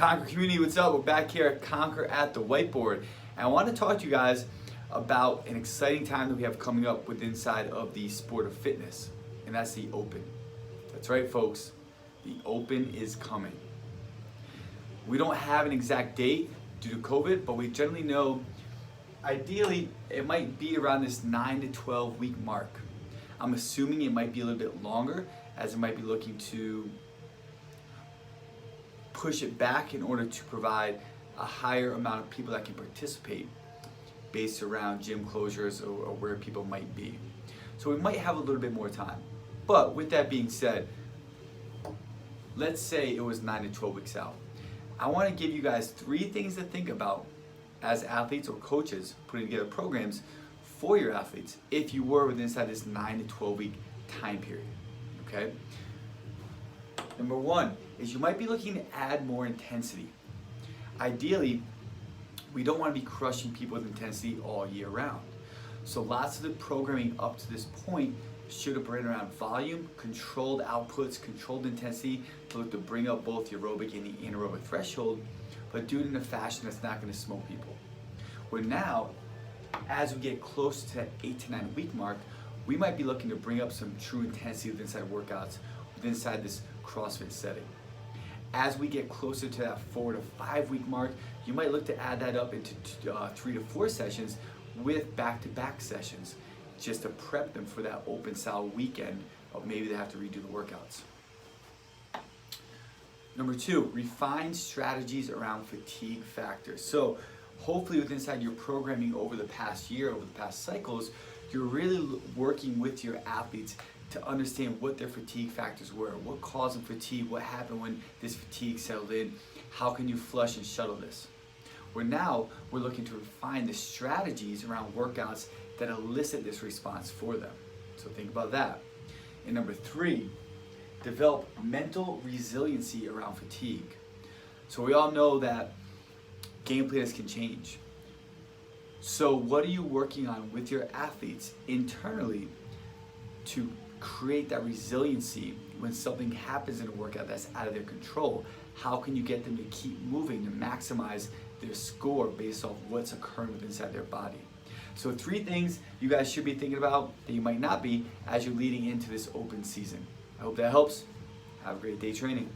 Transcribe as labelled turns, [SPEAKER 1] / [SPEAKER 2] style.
[SPEAKER 1] Conquer community, what's up? We're back here at Conquer at the Whiteboard, and I want to talk to you guys about an exciting time that we have coming up with inside of the sport of fitness, and that's the Open. That's right, folks, the Open is coming. We don't have an exact date due to COVID, but we generally know ideally it might be around this 9 to 12 week mark. I'm assuming it might be a little bit longer, as it might be looking to push it back in order to provide a higher amount of people that can participate based around gym closures or where people might be. So we might have a little bit more time. But with that being said, let's say it was 9 to 12 weeks out. I want to give you guys 3 things to think about as athletes or coaches putting together programs for your athletes if you were within inside this 9 to 12 week time period. Okay? Number 1 is you might be looking to add more intensity. Ideally, we don't want to be crushing people with intensity all year round. So lots of the programming up to this point should have been around volume, controlled outputs, controlled intensity to look to bring up both the aerobic and the anaerobic threshold, but do it in a fashion that's not going to smoke people. Where now, as we get close to that 8 to 9 week mark, we might be looking to bring up some true intensity with inside workouts, with inside this CrossFit setting. As we get closer to that 4 to 5 week mark, you might look to add that up into 3 to 4 sessions with back-to-back sessions, just to prep them for that open style weekend of maybe they have to redo the workouts. Number 2, refine strategies around fatigue factors. So hopefully with inside your programming over the past year, over the past cycles, you're really working with your athletes to understand what their fatigue factors were, what caused them fatigue, what happened when this fatigue settled in, how can you flush and shuttle this. Where now we're looking to refine the strategies around workouts that elicit this response for them. So think about that. And number 3, develop mental resiliency around fatigue. So we all know that game plans can change. So what are you working on with your athletes internally to create that resiliency when something happens in a workout that's out of their control? How can you get them to keep moving to maximize their score based off what's occurring inside their body? So 3 things you guys should be thinking about that you might not be as you're leading into this open season. I hope that helps. Have a great day training.